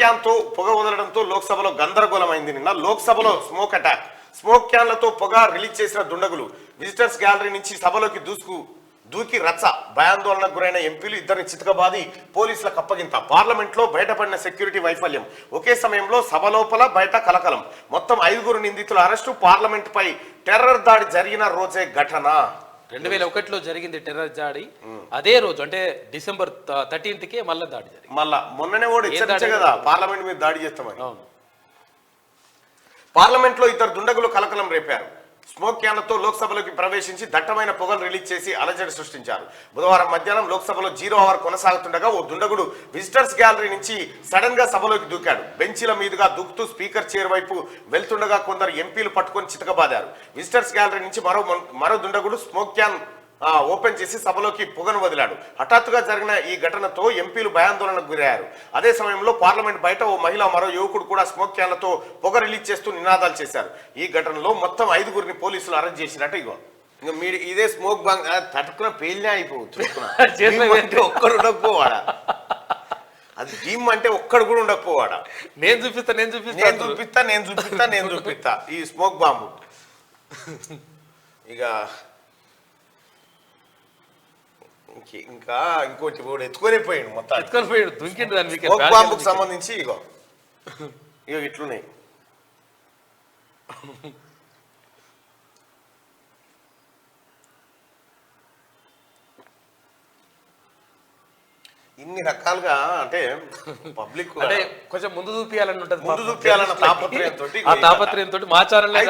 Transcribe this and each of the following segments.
Can తో పొగ వదలడంతో లోక్సభలో గందరగోళమైంది. నిన్న లోక్సభలో స్మోక్ అటాక్. స్మోక్ క్యాన్లతో పొగ రిలీజ్ చేసిన దుండగులు విజిటర్స్ గ్యాలరీ నుంచి సభలోకి దూకి రచ్చ. భయాందోళనకు గురైన ఎంపీలు ఇద్దరిని చితకబాది పోలీసులకు అప్పగింత. పార్లమెంట్ లో బయటపడిన సెక్యూరిటీ వైఫల్యం. ఒకే సమయంలో సభ లోపల బయట కలకలం. మొత్తం 5 నిందితుల అరెస్టు. పార్లమెంట్ పై టెర్రర్ దాడి జరిగిన రోజే ఘటన. 2001లో జరిగింది టెర్రర్ దాడి. అదే రోజు అంటే డిసెంబర్ 13కే మళ్ళీ దాడి జరిగింది. మళ్ళా మొన్ననే కూడా హెచ్చరించే కదా పార్లమెంట్ మీద దాడి చేస్తామని. పార్లమెంట్ లో ఇద్దరు దుండగులు కలకలం రేపారు. స్మోక్ క్యాన్లతో లోక్సభలోకి ప్రవేశించి దట్టమైన పొగలు రిలీజ్ చేసి అలజడి సృష్టించారు. బుధవారం మధ్యాహ్నం లోక్సభలో 0 అవర్ కొనసాగుతుండగా ఓ దుండగుడు విజిటర్స్ గ్యాలరీ నుంచి సడన్ గా సభలోకి దూకాడు. బెంచీల మీదుగా దూకుతూ స్పీకర్ చైర్ వైపు వెళ్తుండగా కొందరు ఎంపీలు పట్టుకొని చితకబాదారు. విజిటర్స్ గ్యాలరీ నుంచి మరో దుండగుడు స్మోక్ క్యాన్ ఓపెన్ చేసి సభలోకి పొగను వదిలాడు. హఠాత్తుగా జరిగిన ఈ ఘటనతో ఎంపీలు భయాందోళనకు గురయ్యారు. అదే సమయంలో పార్లమెంట్ బయట ఓ మహిళ మరో యువకుడు కూడా స్మోక్ క్యాన్లతో పొగ రిలీజ్ చేస్తూ నినాదాలు చేశారు. ఈ ఘటనలో మొత్తం 5 పోలీసులు అరెస్ట్ చేసినట్టు ఇంకా మీరు ఇదే స్మోక్ బాంగ్ తట్టుకున్న పేలినే అయిపోవచ్చు. ఒక్కడు ఉండకపోవాడా, అది టీమ్ అంటే ఒక్కడు కూడా ఉండకపోవాడా. నేను చూపిస్తా ఈ స్మోక్ బాంబు. ఇక ఇంకా ఇంకోటి ఎత్తుకొని పోయాడు, మొత్తం ఎత్తుకొని పోయాడు, దుంకిండు. స్మోక్ బాంబుకు సంబంధించి ఇగో ఇట్లున్నాయి. ఇన్ని రకాలుగా అంటే పబ్లిక్ అంటే కొంచెం ముందు చూపించాలని ఉంటది, ముందు చూపించాలన్న తాపత్రయంతో ఆ తాపత్రయంతో మాచారంలో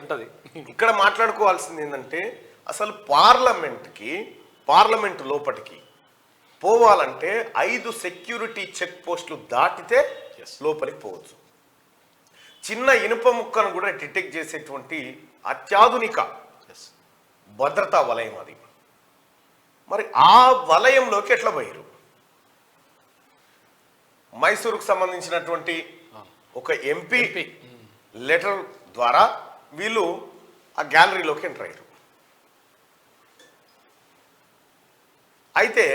ఉంటది. ఇక్కడ మాట్లాడుకోవాల్సింది ఏంటంటే అసలు పార్లమెంట్ లోపటికి పోవాలంటే 5 సెక్యూరిటీ చెక్ పోస్టులు దాటితే లోపలికి పోవచ్చు. చిన్న ఇనుప ముక్కను కూడా డిటెక్ట్ చేసేటువంటి అత్యాధునిక భద్రతా వలయం అది. మరి ఆ వలయంలోకి ఎట్లా పోయారు? మైసూరుకు సంబంధించినటువంటి ఒక ఎంపీ లెటర్ ద్వారా వీళ్ళు ఆ గ్యాలరీలోకి ఎంటర్ అయ్యారు. అయితే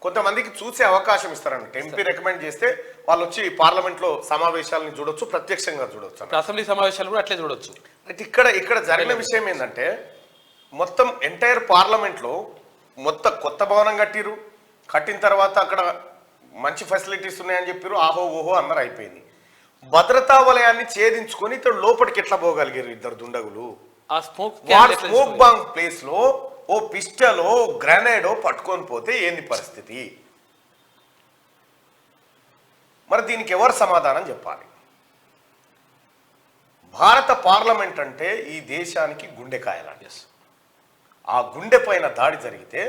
కొంతమందికి చూసే అవకాశం ఇస్తారన్నమాట. ఎంపీ రికమెండ్ చేస్తే వాళ్ళు వచ్చి పార్లమెంట్లో సమావేశాలను చూడొచ్చు, ప్రత్యక్షంగా చూడొచ్చు, అసెంబ్లీ సమావేశాలు కూడా అట్లే చూడొచ్చు. అయితే ఇక్కడ జరిగిన విషయం ఏంటంటే మొత్తం ఎంటైర్ పార్లమెంట్లో మొత్తం కొత్త భవనం కట్టిన తర్వాత అక్కడ మంచి ఫెసిలిటీస్ ఉన్నాయని చెప్పారు. ఆహో ఓహో అందరూ అయిపోయింది. భద్రతా వలయాన్ని ఛేదించుకొని ఇతడు లోపలికి ఎట్లా పోగలిగారు ఇద్దరు దుండగులు? ఆ స్మోక్ బాంబ్ ప్లేస్ లో ఓ పిస్టలో గ్రెనేడో పట్టుకొని పోతే ఏంది పరిస్థితి? మరి దీనికి ఎవరు సమాధానం చెప్పాలి? భారత పార్లమెంట్ అంటే ఈ దేశానికి గుండెకాయలాంటి. ఆ గుండె పైన దాడి జరిగితే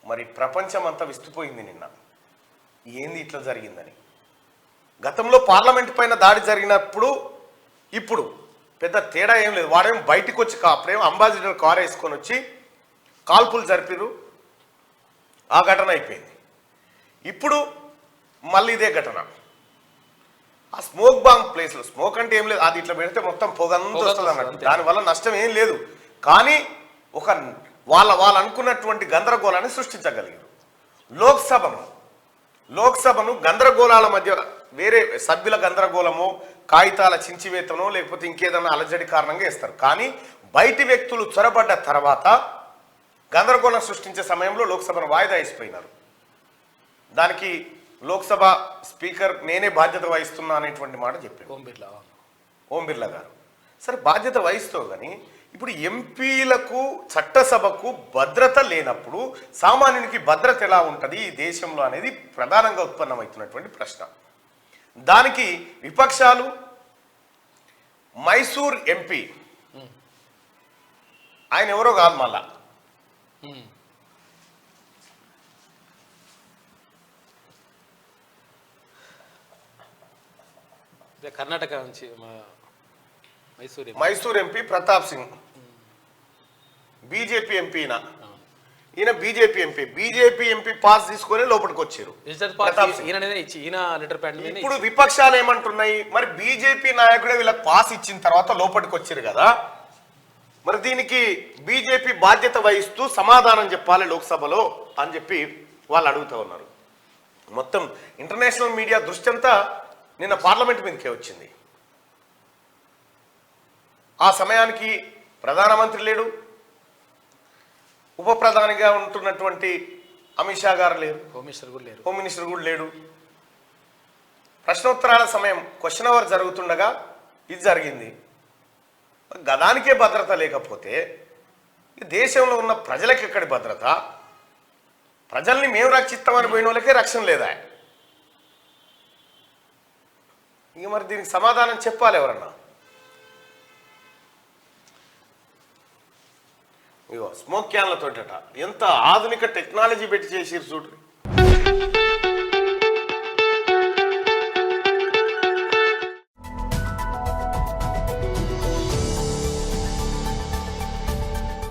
మరి ప్రపంచం అంతా విస్తుపోయింది నిన్న. ఏంది ఇట్లా జరిగిందని. గతంలో పార్లమెంట్ పైన దాడి జరిగినప్పుడు ఇప్పుడు పెద్ద తేడా ఏం లేదు. వాడేమో బయటికి వచ్చి అప్పుడేమో అంబాసిడర్ కార్ వేసుకొని వచ్చి కాల్పులు జరిపిరు, ఆ ఘటన అయిపోయింది. ఇప్పుడు మళ్ళీ ఇదే ఘటన. ఆ స్మోక్ బాంబ్ ప్లేస్లో స్మోక్ అంటే ఏం లేదు, అది ఇట్లా పెడితే మొత్తం పొగంతా వస్తుంది అన్నట్టు. దానివల్ల నష్టం ఏం లేదు. కానీ ఒక వాళ్ళు అనుకున్నటువంటి గందరగోళాన్ని సృష్టించగలిగారు. లోక్సభను గందరగోళాల మధ్య వేరే సభ్యుల గందరగోళమో కాగితాల చించివేతనో లేకపోతే ఇంకేదన్నా అలజడి కారణంగా వేస్తారు. కానీ బయటి వ్యక్తులు చొరబడ్డ తర్వాత గందరగోళం సృష్టించే సమయంలో లోక్సభను వాయిదా వేసిపోయినారు. దానికి లోక్సభ స్పీకర్ నేనే బాధ్యత వహిస్తున్నా అనేటువంటి మాట చెప్పారు ఓం బిర్లా గారు. సరే బాధ్యత వహిస్తావు, కానీ ఇప్పుడు ఎంపీలకు చట్టసభకు భద్రత లేనప్పుడు సామాన్యునికి భద్రత ఎలా ఉంటుంది ఈ దేశంలో అనేది ప్రధానంగా ఉత్పన్నమవుతున్నటువంటి ప్రశ్న. దానికి విపక్షాలు మైసూర్ ఎంపీ ఆయన ఎవరో కాదు, మళ్ళా కర్ణాటక నుంచి Mysore MP Pratap Singh, BJP MP. ఈయన బీజేపీ ఎంపీ పాస్ తీసుకొని లోపలికి వచ్చారు. ఇప్పుడు విపక్షాలు ఏమంటున్నాయి, మరి బీజేపీ నాయకుడే వీళ్ళకి పాస్ ఇచ్చిన తర్వాత లోపలికి వచ్చారు కదా, మరి దీనికి బీజేపీ బాధ్యత వహిస్తూ సమాధానం చెప్పాలి లోక్సభలో అని చెప్పి వాళ్ళు అడుగుతూ ఉన్నారు. మొత్తం ఇంటర్నేషనల్ మీడియా దృష్టి అంతా నిన్న పార్లమెంట్ మీదకే వచ్చింది. ఆ సమయానికి ప్రధానమంత్రి లేడు, ఉప ప్రధానిగా ఉంటున్నటువంటి అమిత్ షా గారు లేరు, హోమ్ మినిస్టర్ కూడా లేడు. ప్రశ్నోత్తరాల సమయం క్వశ్చన్ అవర్ జరుగుతుండగా ఇది జరిగింది. గదానికే భద్రత లేకపోతే దేశంలో ఉన్న ప్రజలకు ఎక్కడి భద్రత? ప్రజల్ని మేము రక్షిస్తామని పోయిన వాళ్ళకే రక్షణ లేదా? ఇక మరి దీనికి సమాధానం చెప్పాలి ఎవరన్నా. ఇగో స్మోక్ క్యాన్లతోటట ఎంత ఆధునిక టెక్నాలజీ పెట్టి చేసిరు చూడు.